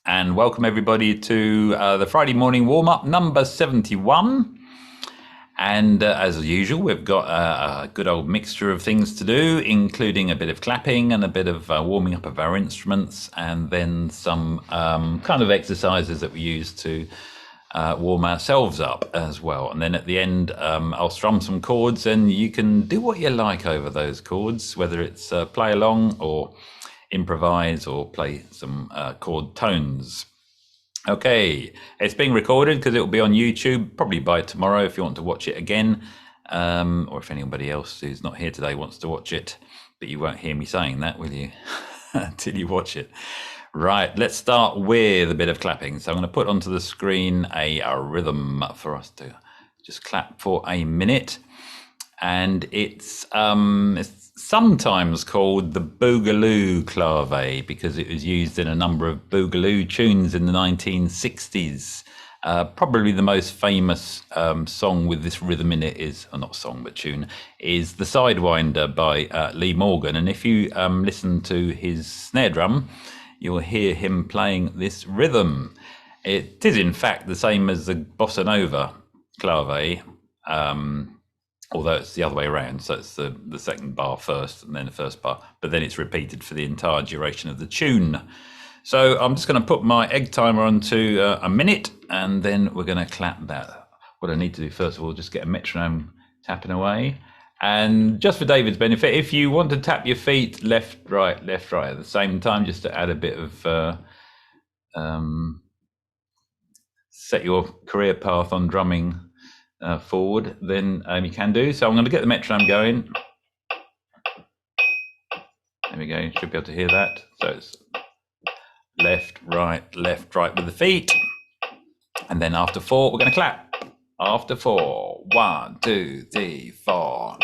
and welcome everybody to the Friday morning warm-up number 71. And as usual, we've got a good old mixture of things to do, including a bit of clapping and a bit of warming up of our instruments, and then some kind of exercises that we use to warm ourselves up as well. And then at the end, I'll strum some chords, and you can do what you like over those chords, whether it's play along or improvise or play some chord tones. Okay, it's being recorded because it will be on YouTube probably by tomorrow if you want to watch it again, or if anybody else who's not here today wants to watch it. But you won't hear me saying that, will you? Until you watch it. Right, let's start with a bit of clapping. So I'm going to put onto the screen a rhythm for us to just clap for a minute. And it's sometimes called the Boogaloo clave because it was used in a number of Boogaloo tunes in the 1960s. Probably the most famous song with this rhythm in it is, or not song, but tune, is The Sidewinder by Lee Morgan. And if you listen to his snare drum, you'll hear him playing this rhythm. It is in fact the same as the Bossa Nova clave, although it's the other way around, so it's the second bar first and then the first bar, but then it's repeated for the entire duration of the tune. So I'm just going to put my egg timer onto a minute, and then we're going to clap that. What I need to do first of all, just get a metronome tapping away. And just for David's benefit, if you want to tap your feet left, right at the same time, just to add a bit of set your career path on drumming forward, then you can do. So I'm going to get the metronome going. There we go, you should be able to hear that. So it's left, right with the feet. And then after 4, we're going to clap. After 4, 1, 2, 3, 4.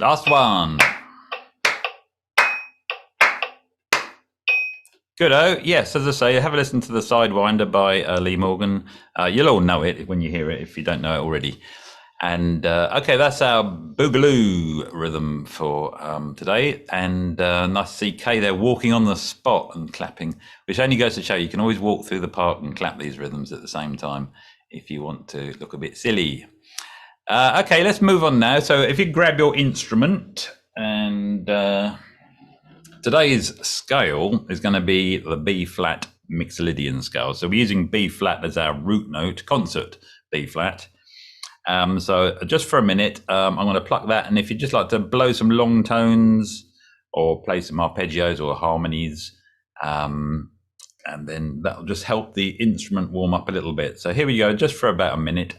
Last one. Good-o. Yes, as I say, have a listen to The Sidewinder by Lee Morgan. You'll all know it when you hear it, if you don't know it already. And okay, that's our Boogaloo rhythm for today. And nice to see Kay there walking on the spot and clapping, which only goes to show you can always walk through the park and clap these rhythms at the same time if you want to look a bit silly. Okay, let's move on now. So if you grab your instrument, and today's scale is going to be the B-flat mixolydian scale. So we're using B-flat as our root note, concert B-flat. So just for a minute, I'm going to pluck that. And if you'd just like to blow some long tones or play some arpeggios or harmonies, and then that'll just help the instrument warm up a little bit. So here we go, just for about a minute.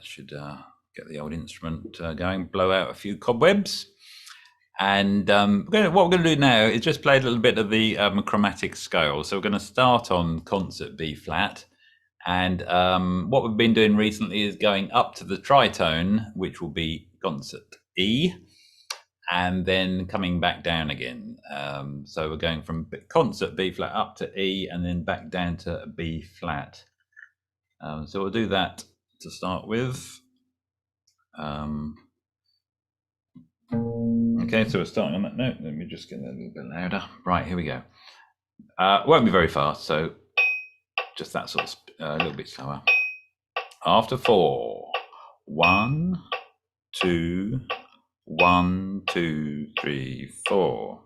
that should get the old instrument going, blow out a few cobwebs. And what we're going to do now is just play a little bit of the chromatic scale. So we're going to start on concert B flat. And what we've been doing recently is going up to the tritone, which will be concert E, and then coming back down again. So we're going from concert B flat up to E and then back down to B flat. So we'll do that to start with. Okay, so we're starting on that note. Let me just get that a little bit louder. Right, here we go. Won't be very fast, so just that sort of a little bit slower. After 4, 1, 2, 1, 2, 3, 4.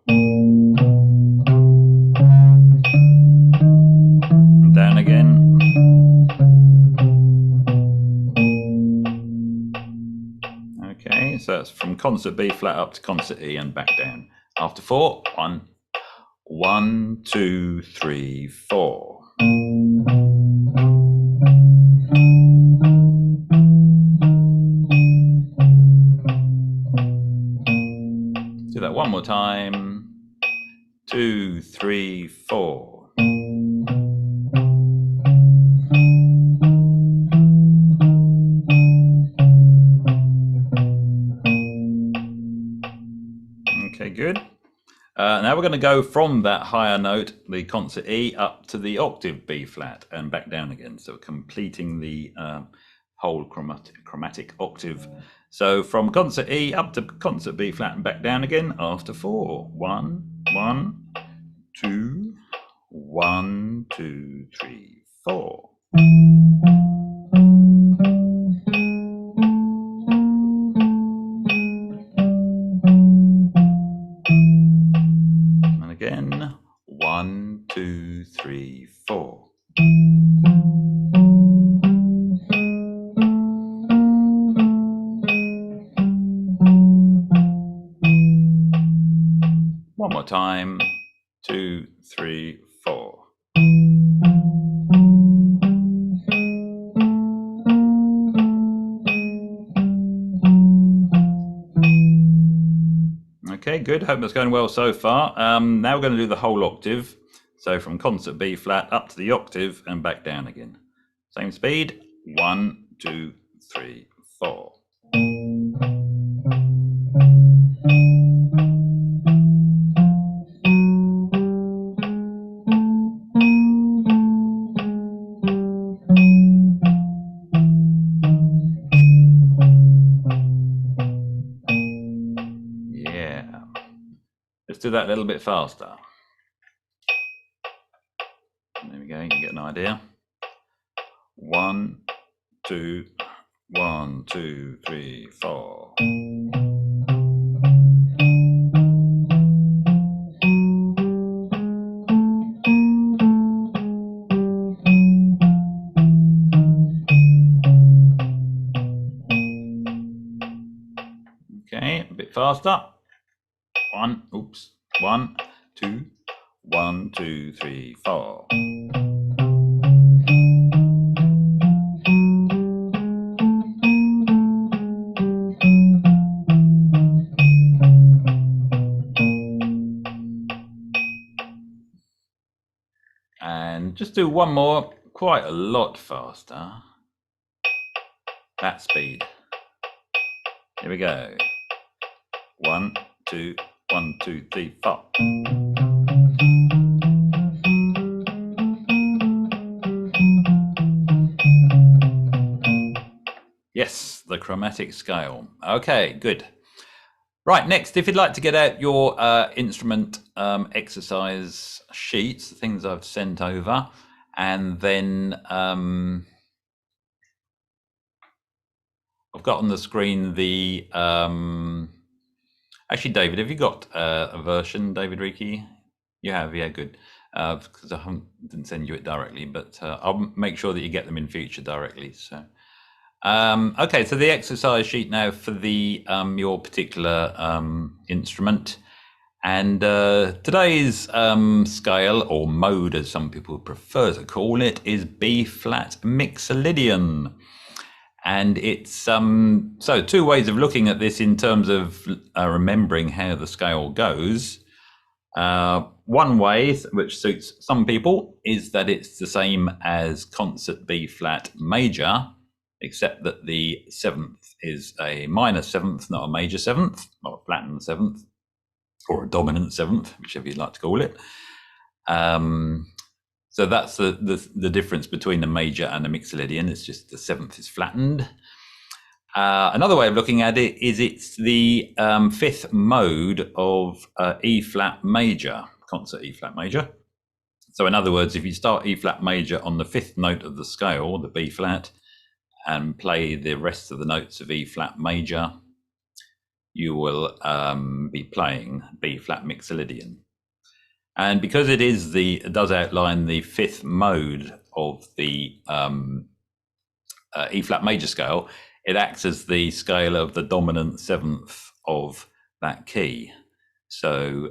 Down again. Okay, so that's from concert B flat up to concert E and back down. After 4, 1, 1, 2, 3, 4. Do that one more time. 2, 3, 4. Okay, good. Now we're going to go from that higher note, the concert E, up to the octave B flat and back down again. So completing the whole chromatic octave. So from concert E up to concert B flat and back down again after 4. 1, 1, 2, 1, 2, 3, 4. And again, 1, 2, 3, 4. One more time. 2, 3, 4. Okay, good. Hope that's going well so far. Now we're going to do the whole octave. So from concert B flat up to the octave and back down again. Same speed. 1, 2, 3, 4. Let's do that a little bit faster. There we go, you can get an idea. 1, 2, 1, 2, 3, 4. Okay, a bit faster. 1, 2, 1, 2, 3, 4. And just do one more, quite a lot faster. That speed. Here we go. 1, 2, 1, 2, 3, 4. Yes, the chromatic scale. Okay, good. Right, next, if you'd like to get out your instrument exercise sheets, the things I've sent over, and then I've got on the screen the actually, David, have you got a version, David Reiki? You have, yeah, good. Because I didn't send you it directly, but I'll make sure that you get them in future directly. So, okay, so the exercise sheet now for the your particular instrument, and today's scale or mode, as some people prefer to call it, is B flat mixolydian. And it's so two ways of looking at this in terms of remembering how the scale goes. One way, which suits some people, is that it's the same as concert B flat major, except that the seventh is a minor seventh, not a major seventh, not a flattened seventh, or a dominant seventh, whichever you'd like to call it. So that's the difference between the major and the mixolydian. It's just the seventh is flattened. Another way of looking at it is it's the fifth mode of E flat major, concert E flat major. So in other words, if you start E flat major on the fifth note of the scale, the B flat, and play the rest of the notes of E flat major, you will be playing B flat mixolydian. And because it does outline the fifth mode of the E flat major scale, it acts as the scale of the dominant seventh of that key. So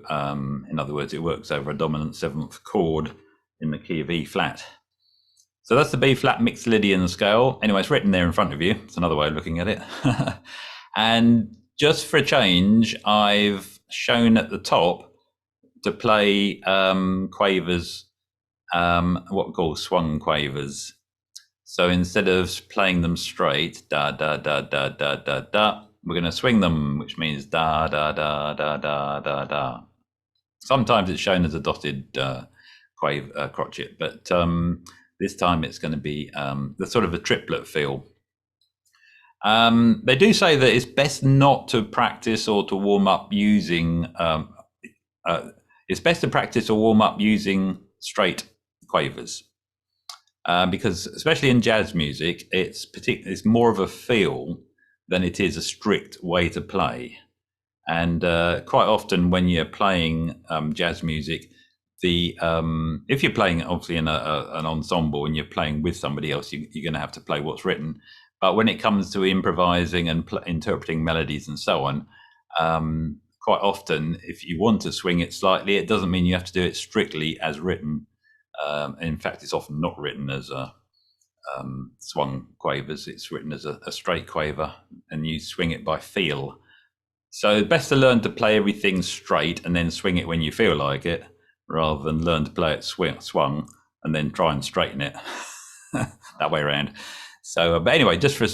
in other words, it works over a dominant seventh chord in the key of E flat. So that's the B flat mixolydian scale. Anyway, it's written there in front of you. It's another way of looking at it. And just for a change, I've shown at the top to play quavers, what we call swung quavers. So instead of playing them straight, da da da da da da da, we're going to swing them, which means da da da da da da da. Sometimes it's shown as a dotted crotchet, but this time it's going to be the sort of a triplet feel. They do say that it's best not to practice or to warm up using. It's best to practice or warm up using straight quavers, because especially in jazz music, it's more of a feel than it is a strict way to play. And quite often when you're playing jazz music, if you're playing obviously in an ensemble and you're playing with somebody else, you're going to have to play what's written. But when it comes to improvising and interpreting melodies and so on, quite often, if you want to swing it slightly, it doesn't mean you have to do it strictly as written. In fact, it's often not written as a swung quavers. It's written as a straight quaver, and you swing it by feel. So best to learn to play everything straight and then swing it when you feel like it, rather than learn to play it swung and then try and straighten it that way around. So, but anyway, just for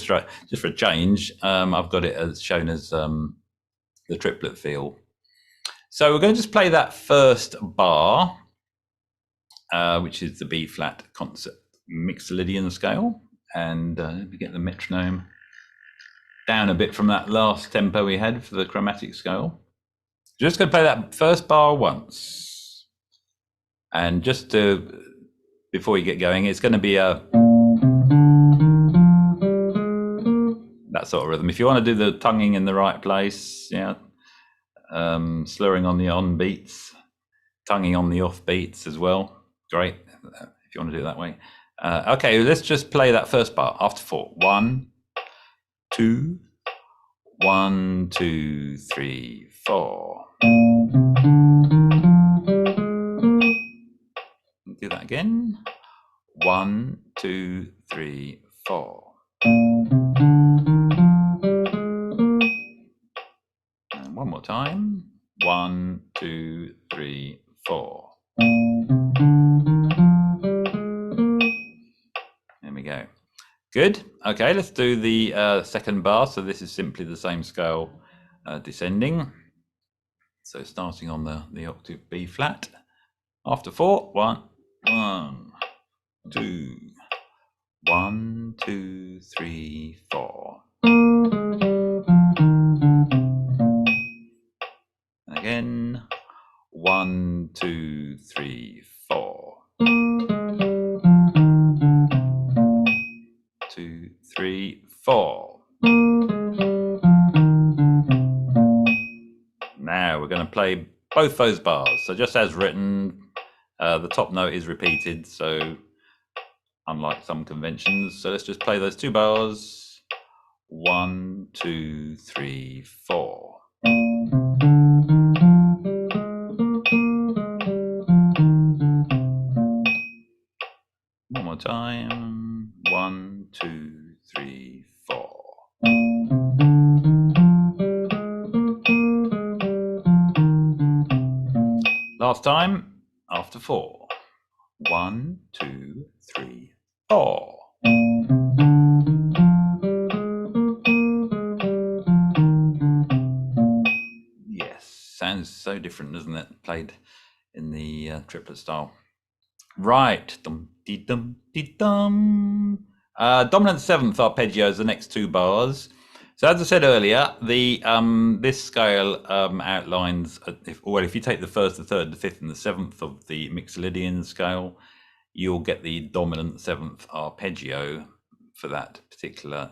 a change, I've got it as shown as the triplet feel. So we're going to just play that first bar, which is the B flat concert mixolydian scale, and let me get the metronome down a bit from that last tempo we had for the chromatic scale. Just going to play that first bar once, and just before you get going, it's going to be that sort of rhythm. If you want to do the tonguing in the right place, yeah, slurring on the on beats, tonguing on the off beats as well. Great, if you want to do it that way. Okay, let's just play that first bar after 4. 1, 2, 1, 2, 3, 4. Do that again. 1, 2, 3, 4. And one more time. 1, 2, 3, 4. There we go. Good. Okay, let's do the second bar. So this is simply the same scale descending. So starting on the octave B flat. After 4, 1, 1, 2, 1, 2, 3, 4. And again, 1, 2, 3, 4. 2, 3, 4. Now we're going to play both those bars. So just as written, the top note is repeated, so unlike some conventions. So let's just play those 2 bars. 1, 2, 3, 4. One more time. 1, 2, 3, 4. last time, after 4. 1, 2, 3, 4. Yes, sounds so different, doesn't it? Played in the triplet style. Right. Dum dee dum dee dum. Dominant 7th arpeggio is the next 2 bars. So as I said earlier, the this scale outlines if you take the 1st, the 3rd, the 5th, and the 7th of the mixolydian scale, you'll get the dominant 7th arpeggio for that particular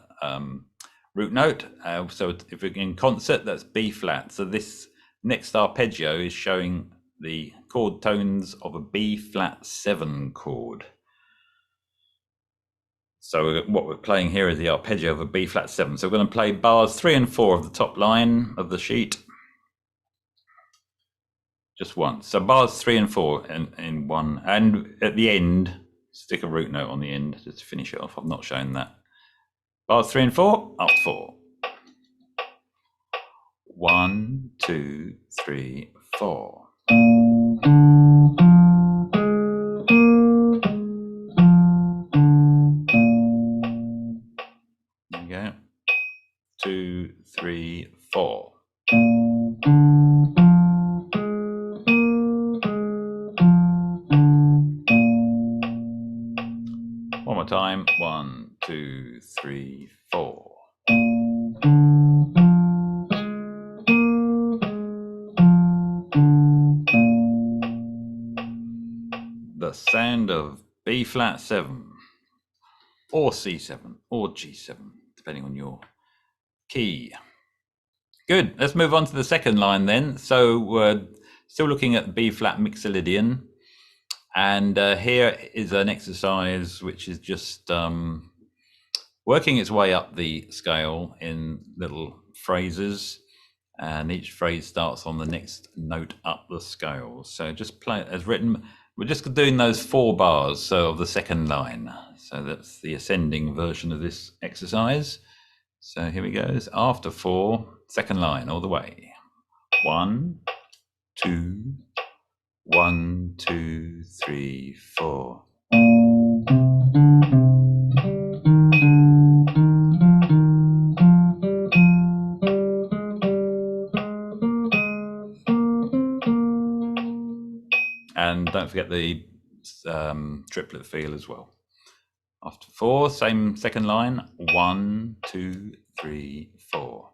root note. So if we're in concert, that's B flat. So this next arpeggio is showing the chord tones of a B flat 7 chord. So what we're playing here is the arpeggio of a B flat 7. So we're going to play bars 3 and 4 of the top line of the sheet just once. So bars 3 and 4 in one, and at the end stick a root note on the end just to finish it off. I've not shown that. Bars 3 and 4 after 4. 1, 2, 3, 4. There you go. 2, 3, 4. One more time. 1, 2, 3, 4. The sound of B flat 7 or C7 or G7, depending on your key. Good. Let's move on to the second line then. So we're still looking at B flat mixolydian, and here is an exercise which is just working its way up the scale in little phrases, and each phrase starts on the next note up the scale. So just play it as written. We're just doing those 4 bars, so of the second line. So that's the ascending version of this exercise. So here we go. It's after 4, second line all the way. 1, 2, 1, 2, 3, 4. And don't forget the triplet feel as well. After 4, same second line. 1, 2, 3, 4.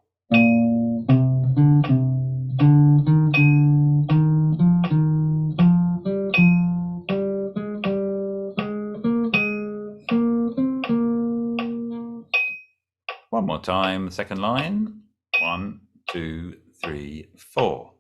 One more time, second line. 1, 2, 3, 4.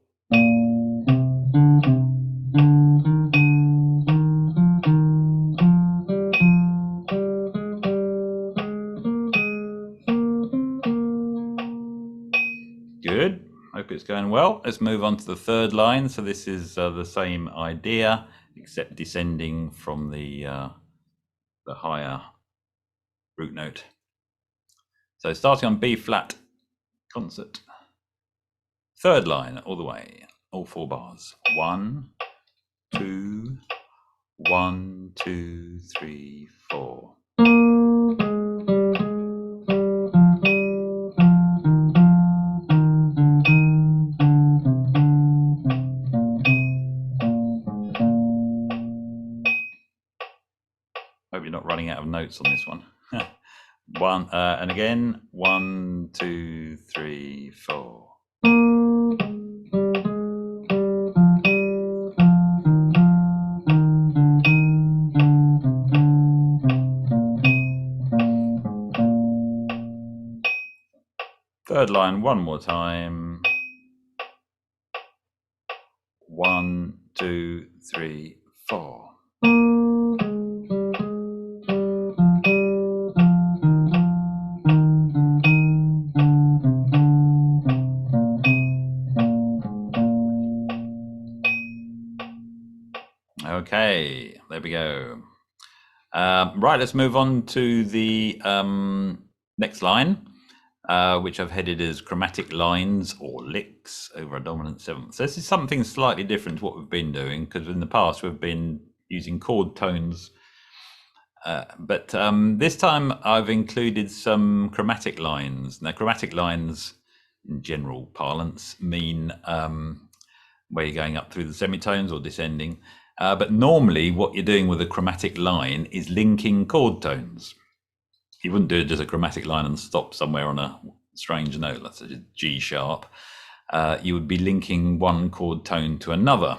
Good. Hope it's going well. Let's move on to the third line. So this is the same idea, except descending from the higher root note. So starting on B flat concert. Third line all the way, all 4 bars. 1, 2, 1, 2, 3, 4. Hope you're not running out of notes on this one. And again, 1, 2, 3, 4. Third line, one more time. 1, 2, 3, 4. Okay, there we go. Right, let's move on to the next line. which I've headed as Chromatic Lines or Licks over a dominant seventh. So this is something slightly different to what we've been doing, because in the past we've been using chord tones. But this time I've included some chromatic lines. Now, chromatic lines, in general parlance, mean where you're going up through the semitones or descending. But normally what you're doing with a chromatic line is linking chord tones. You wouldn't do it as a chromatic line and stop somewhere on a strange note, let's say G sharp. You would be linking one chord tone to another.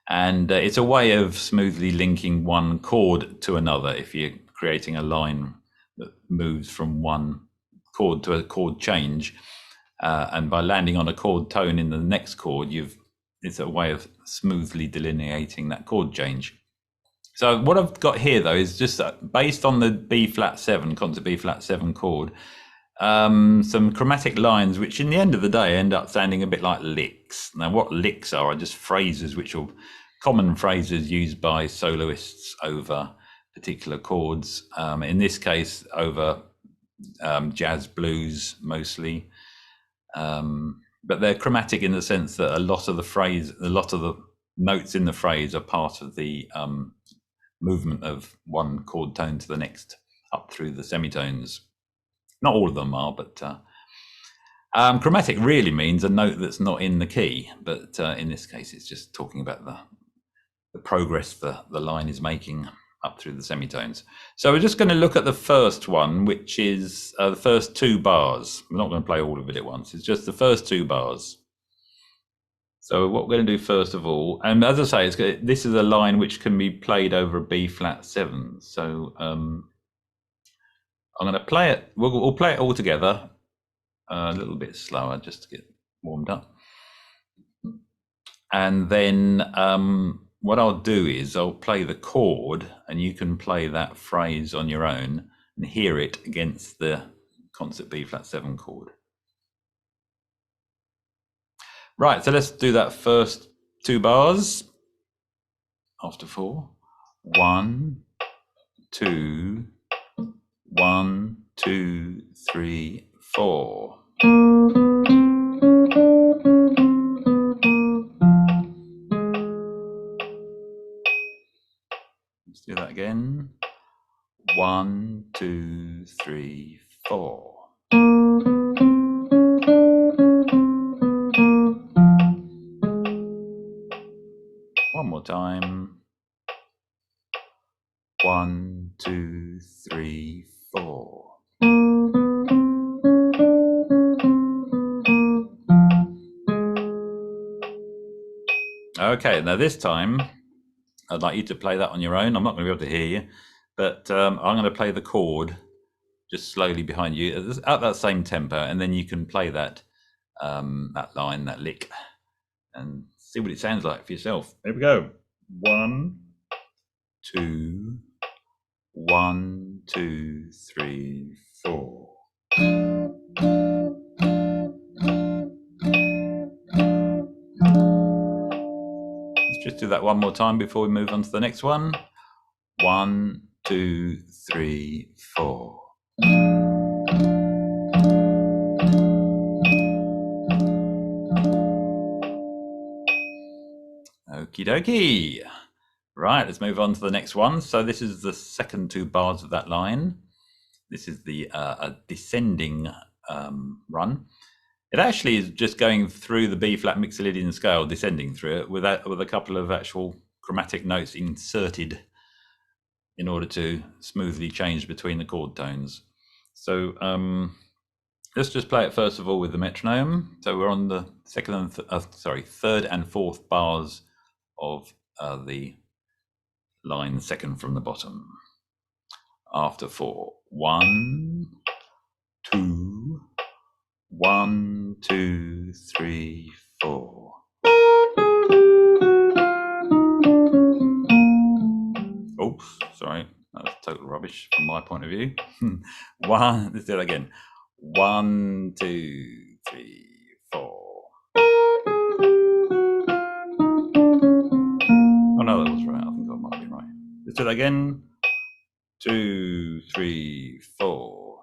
And it's a way of smoothly linking one chord to another if you're creating a line that moves from one chord to a chord change. And by landing on a chord tone in the next chord, it's a way of smoothly delineating that chord change. So what I've got here, though, is just based on the B flat 7, concert B flat 7 chord, some chromatic lines, which in the end of the day end up sounding a bit like licks. Now, what licks are just phrases which are common phrases used by soloists over particular chords. In this case, over jazz blues mostly. But they're chromatic in the sense that a lot of the notes in the phrase are part of the movement of one chord tone to the next up through the semitones. Not all of them are, but chromatic really means a note that's not in the key. But in this case, it's just talking about the progress the line is making up through the semitones. So we're just going to look at the first one, which is the first 2 bars. We're not going to play all of it at once. It's just the first 2 bars. So what we're going to do first of all, and as I say, this is a line which can be played over a B flat 7. So I'm going to play it. We'll play it all together, a little bit slower just to get warmed up. And then what I'll do is I'll play the chord, and you can play that phrase on your own and hear it against the concert B flat 7 chord. Right, so let's do that first 2 bars after 4. 1, 2, 1, 2, 3, 4. Let's do that again. 1, 2, 3, 4. One more time. 1, 2, 3, 4. Okay, now this time I'd like you to play that on your own. I'm not going to be able to hear you, but I'm going to play the chord just slowly behind you at that same tempo, and then you can play that line, that lick, and see what it sounds like for yourself. Here we go. 1, 2, 1, 2, 3, 4. Let's just do that one more time before we move on to the next one. 1, 2, 3, 4. Okie dokie. Right, let's move on to the next one. So this is the second 2 bars of that line. This is the a descending run. It actually is just going through the B flat mixolydian scale, descending through it with a couple of actual chromatic notes inserted in order to smoothly change between the chord tones. So let's just play it first of all with the metronome. So we're on the third and fourth bars of the line second from the bottom. After 4. 1, 2, 1, 2, 3, 4. Oops, sorry, that was total rubbish from my point of view. Let's do that again. 1, 2, 3, 4. Oh no, that was right. I think I might be right. Let's do that again. 2, 3, 4.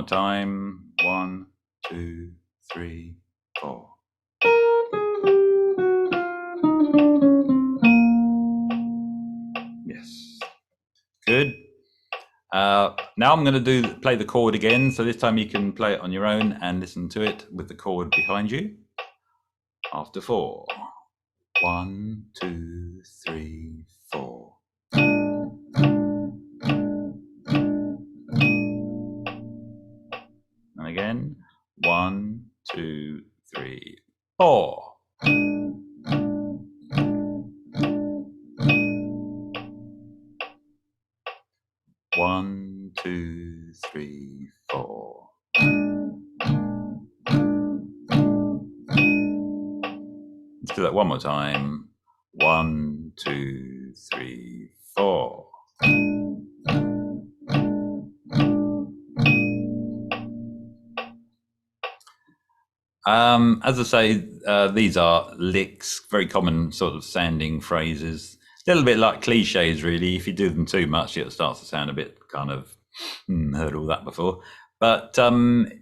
time. 1, 2, 3, 4. Yes, good. Now I'm going to play the chord again. So this time you can play it on your own and listen to it with the chord behind you. After 4. 1, 2, 3, 4. And again. 1, 2, 3, 4. 1, 2, 3, 4. Let's do that one more time. 1, 2, 3, 4. As I say, these are licks, very common sort of sounding phrases. A little bit like cliches, really. If you do them too much, it starts to sound a bit kind of, heard all that before. But the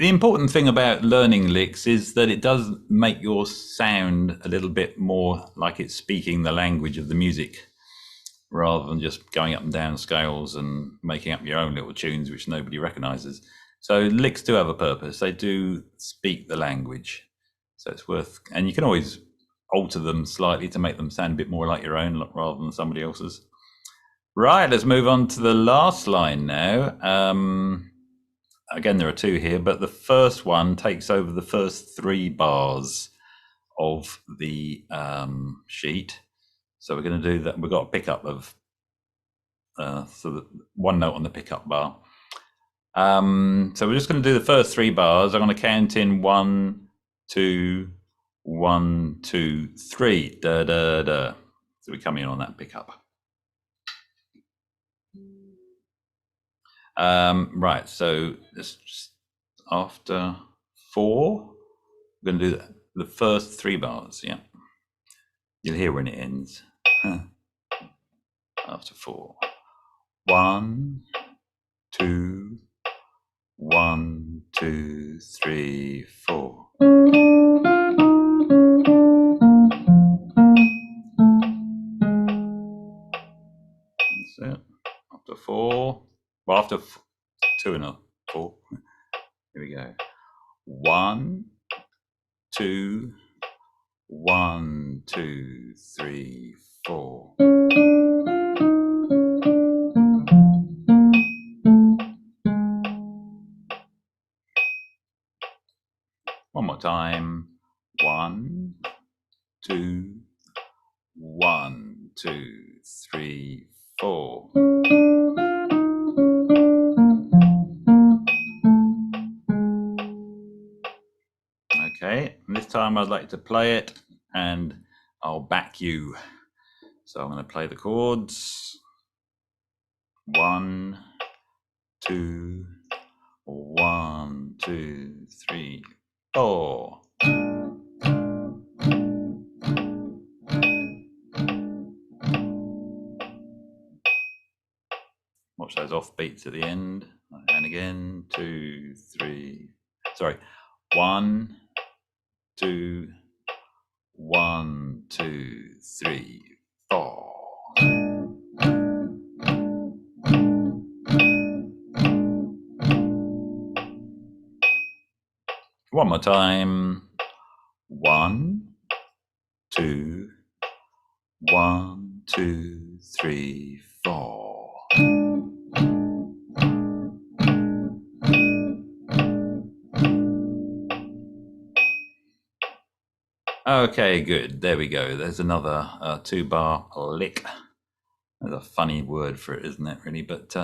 important thing about learning licks is that it does make your sound a little bit more like it's speaking the language of the music, rather than just going up and down scales and making up your own little tunes which nobody recognizes. So licks do have a purpose. They do speak the language. So it's worth, and you can always alter them slightly to make them sound a bit more like your own rather than somebody else's. Right, let's move on to the last line now. Again, there are 2 here, but the first one takes over the first 3 bars of the sheet. So we're going to do that. We've got a pickup of so that 1 note on the pickup bar. So we're just going to do the first 3 bars. I'm going to count in 1, 2, 1, 2, 3. Da da da. So we come in on that pickup. Right. So just after 4, we're going to do the first 3 bars. Yeah. You'll hear when it ends. After 4. 1, 2, 1, 2, 3, 4. That's it. After 4. Well, after 2 and 4. Here we go. 1, 2, 1, 2, 3, 4. One more time. 1, 2, 1, 2, 3, 4. Okay, and this time I'd like to play it and I'll back you. So I'm going to play the chords. 1, 2, 1, 2, 3, 4. Watch those off beats at the end. And again, 2, 3. Sorry, 1, 2, 1, 2, 3, 4. One more time. 1, 2, 1, 2, 3, 4. Okay, good. There we go. There's another 2-bar lick. There's a funny word for it, isn't it, really? But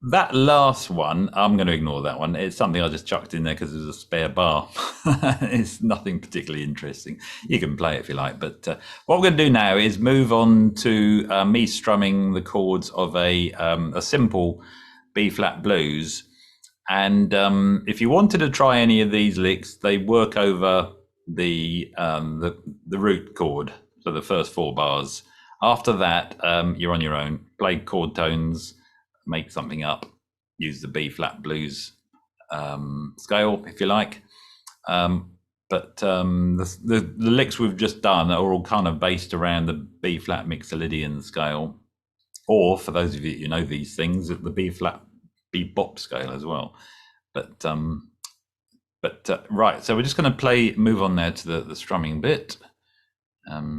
that last one, I'm going to ignore that one. It's something I just chucked in there because there's a spare bar. It's nothing particularly interesting. You can play it if you like. But what we're going to do now is move on to me strumming the chords of a simple B-flat blues. And if you wanted to try any of these licks, they work over the root chord, so the first 4 bars. After that, you're on your own. Play chord tones, make something up, use the B flat blues scale if you like. But the licks we've just done are all kind of based around the B flat mixolydian scale, or for those of you who know these things, the B flat bebop scale as well. But right, so we're just going to move on there to the strumming bit.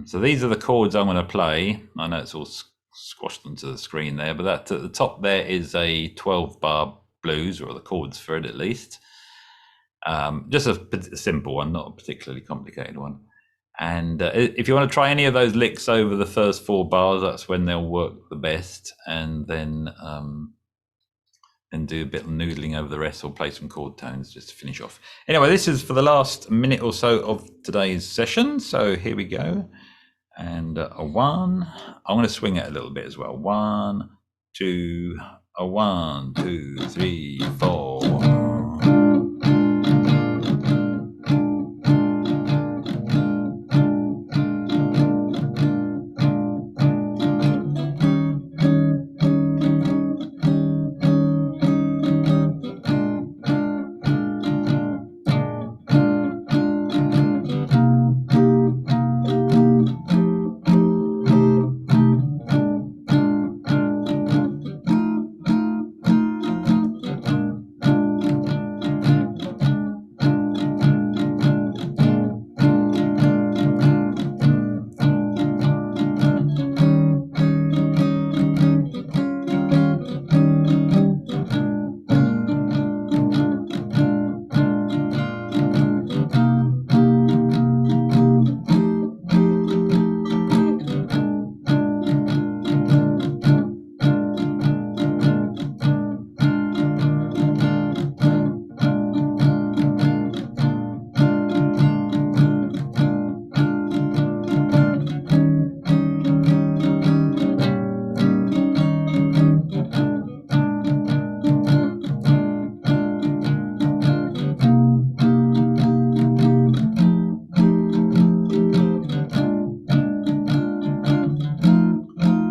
So these are the chords I'm going to play. I know it's all squashed onto the screen there, but that at the top there is a 12-bar blues, or the chords for it at least. Just a simple one, not a particularly complicated one. And if you want to try any of those licks over the first 4 bars, that's when they'll work the best. And then do a bit of noodling over the rest, or play some chord tones just to finish off. Anyway, this is for the last minute or so of today's session. So here we go. And a 1. I'm going to swing it a little bit as well. 1, 2, a 1, 2, 3, 4.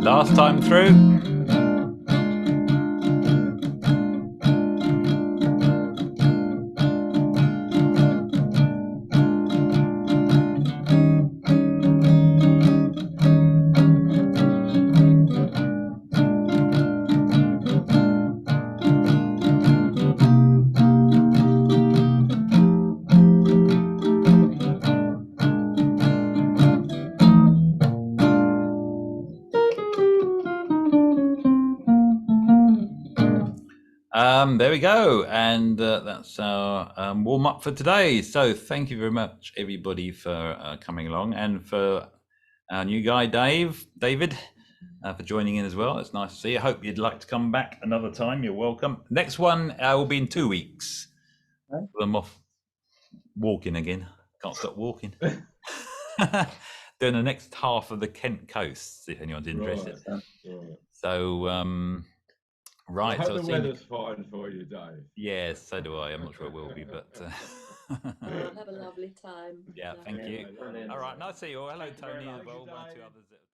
Last time through. There we go, and that's our warm up for today. So thank you very much, everybody, for coming along, and for our new guy, David, for joining in as well. It's nice to see you. I hope you'd like to come back another time. You're welcome. Next one will be in 2 weeks. I'm off walking again. Can't stop walking. Doing the next half of the Kent coast, if anyone's interested. Right. So. Right, I hope the weather's fine for you, Dave. Yes, so do I. I'm not sure it will be, but have a lovely time. Yeah, thank you. All right, nice to see you all. Hello, Tony, as well. 1 or 2 others.